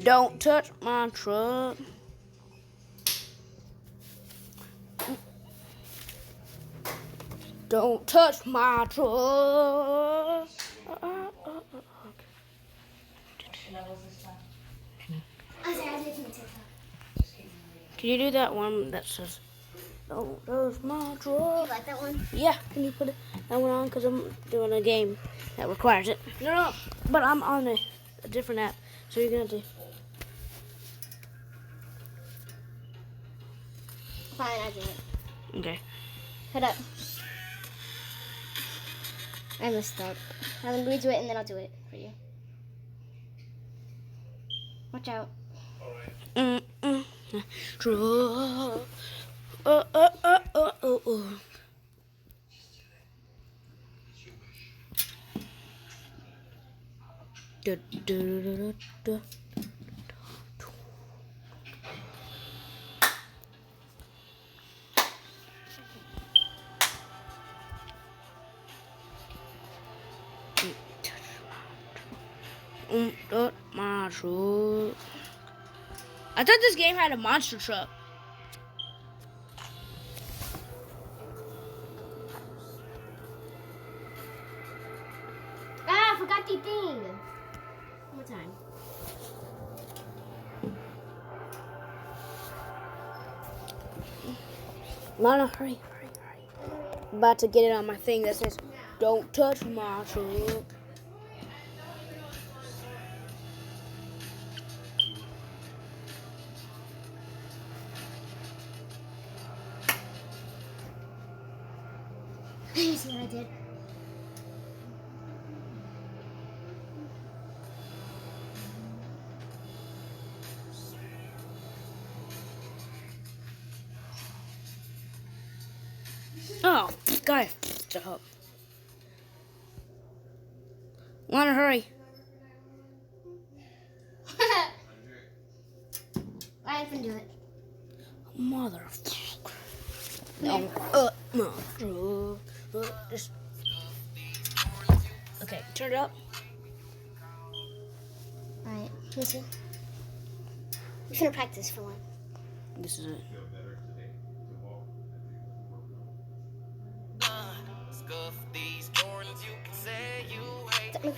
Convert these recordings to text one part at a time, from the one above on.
Don't touch my truck. Don't touch my truck. Can you do that one that says, don't touch my truck? You like that one? Yeah, can you put that one on? Because I'm doing a game that requires it. No, but I'm on a different app. So you're going to do. Fine, I'll do it. Okay. Hold up. I messed up. I'm going to redo it and then I'll do it for you. Watch out. Truck. Da, da, da, da, da. My truck. I thought this game had a monster truck. Ah, I forgot the thing. One more time. Lana, hurry. I'm about to get it on my thing that says, don't touch my truck. You see what I did? Oh, guy, stop. Lana, hurry. I can do it. Motherfucker. No. Just. Okay, turn it up. Alright, listen. We're gonna practice for one. This is it.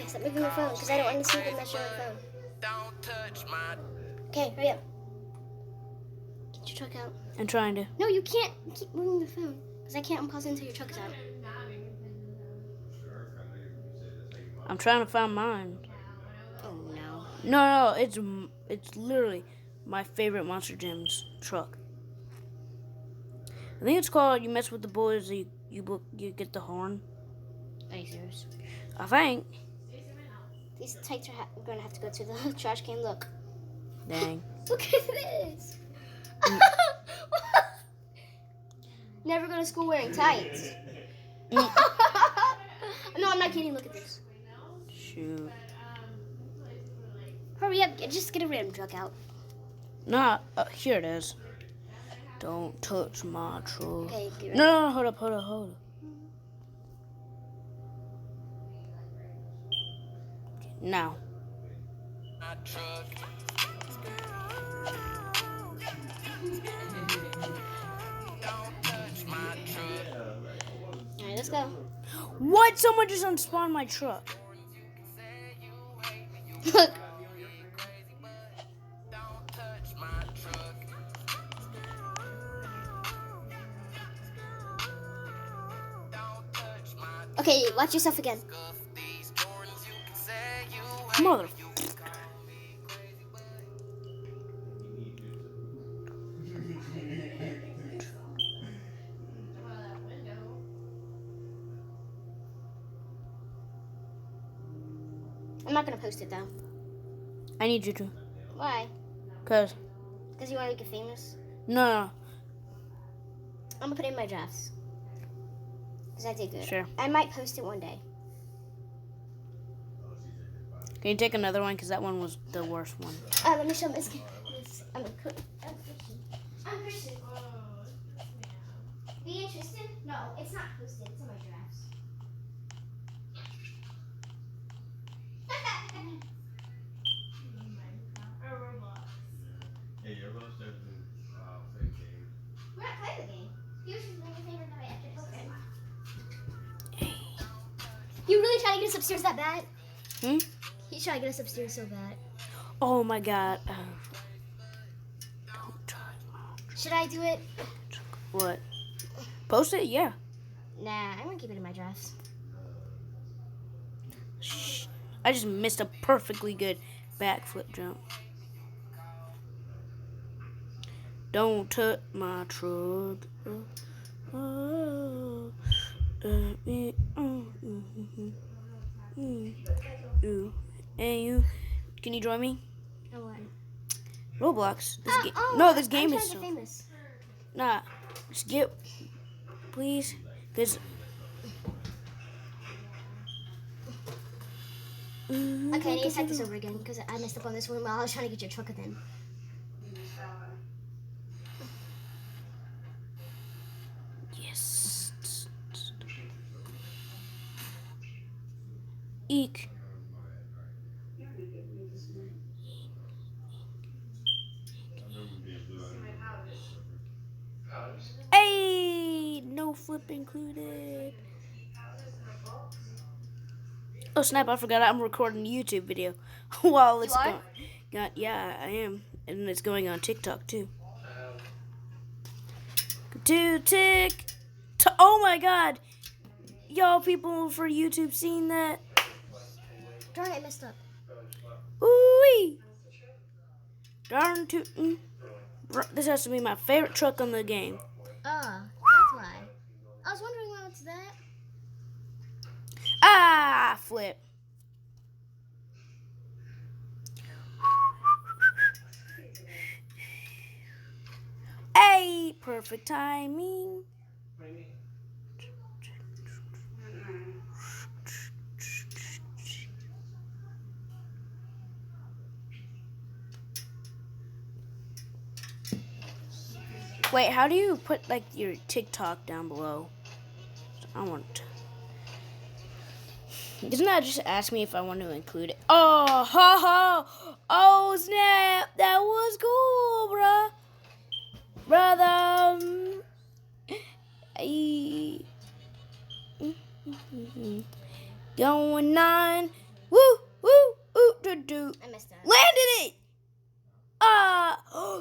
Stop moving my phone, because I don't want to see the message on my phone. Okay, hurry up. Get your truck out. I'm trying to. No, you can't keep moving the phone, because I can't unpause it until your truck is out. I'm trying to find mine. Oh no. No, it's literally my favorite Monster Gyms truck. I think it's called You Mess with the Boys, you get the horn. Are you serious? I think. These tights are going to have to go to the trash can. Look. Dang. Look at this. Never go to school wearing tights. No, I'm not kidding. Look at this. Shoot. Hurry up. Just get a random truck out. Nah, here it is. Don't touch my truck. Okay, get ready. No, hold up. Okay, now. Alright, let's go. What? Someone just unspawned my truck. Look. Okay, watch yourself again. Mother. I'm not gonna post it though. I need you to. Why? Because. Because you want to get famous? No. I'm gonna put it in my drafts. Because I did good. Sure. I might post it one day. Can you take another one? Because that one was the worst one. Let me show Miss. I'm Christian. Be interested? No, it's not posted. It's in my drafts. You really trying to get us upstairs that bad? Hmm? He's trying to get us upstairs so bad. Oh my god. Don't try. Should I do it? What? Post it? Yeah. Nah, I'm gonna keep it in my drafts. Shh. I just missed a perfectly good backflip jump. Don't touch my truck. And you, can you join me? Oh, what? Roblox. This game I'm is trying to get famous. Nah, just get, please, because. Okay, I need to start this over again because I messed up on this one while I was trying to get your truck then. Yes. Eek. Hey, no flip included. Oh snap! I forgot I'm recording a YouTube video while it's are? going. Yeah, I am, and it's going on TikTok too. Oh my God, y'all people for YouTube seen that? Darn it, I messed up. Ooh-wee. Darn tootin'. This has to be my favorite truck on the game. That's why. I was wondering why it's that. Ah, flip. Hey, perfect timing. Wait, how do you put like your TikTok down below? I want to. Doesn't that just ask me if I want to include it? Oh, ha ha! Oh snap! That was cool, bruh. Brother. Going on. Woo, woo, ooh, do, do. I messed up. Landed it!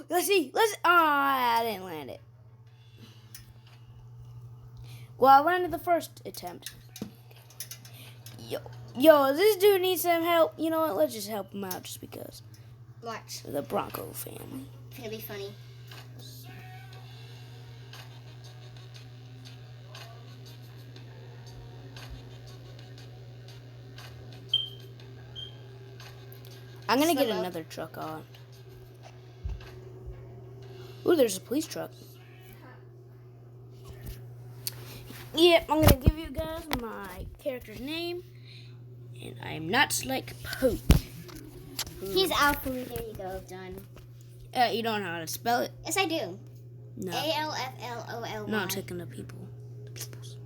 Let's see. I didn't land it. Well, I landed the first attempt. Yo, this dude needs some help. You know what? Let's just help him out just because. Watch. The Bronco family. It's gonna be funny. I'm gonna get Slow up. another truck on. Ooh, there's a police truck. Yep, I'm gonna give you guys my character's name. And I'm not like Pope. He's Alpha. There you go. Done. You don't know how to spell it? Yes, I do. No. ALFLOLY. No, I'm taking the people. The peoples.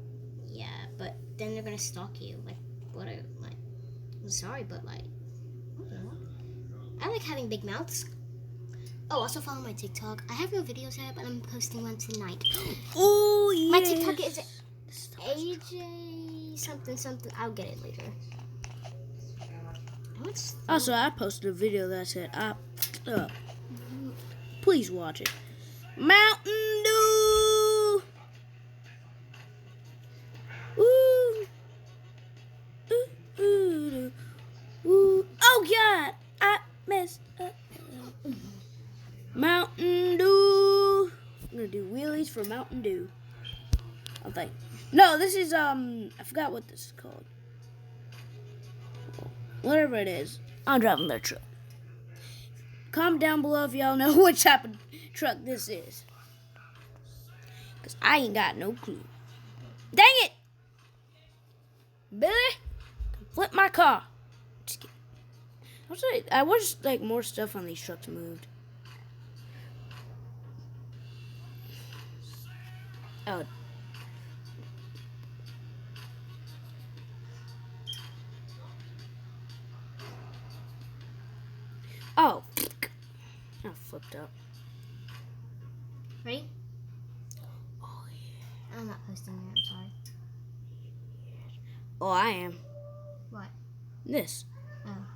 Yeah, but then they're gonna stalk you. Like, what? I'm sorry, but like, I like having big mouths. Oh, also follow my TikTok. I have no videos yet, but I'm posting one tonight. Oh yeah. My TikTok is AJ something. I'll get it later. Also, I posted a video that said, please watch it. Mountain Dew! Ooh. Ooh, ooh, ooh. Oh, God! I messed up. Mountain Dew. I'm going to do wheelies for Mountain Dew. I think. No, this is, I forgot what this is called. Whatever it is, I'm driving their truck. Comment down below if y'all know what type of truck this is. Because I ain't got no clue. Dang it! Billy, flip my car. Just kidding. I wish like more stuff on these trucks moved. Oh. Oh, I flipped up. Ready? Oh yeah. I'm not posting it. I'm sorry. Oh, I am. This. Oh.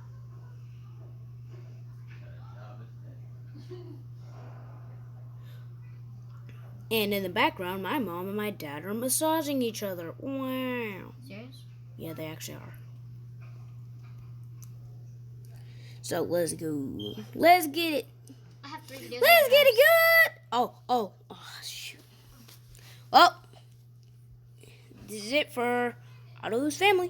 And in the background, my mom and my dad are massaging each other. Wow. Serious? Yeah, they actually are. So let's go. Let's get it. I have 3 videos. Let's get it good. Oh, shoot. Well, this is it for Otto's family.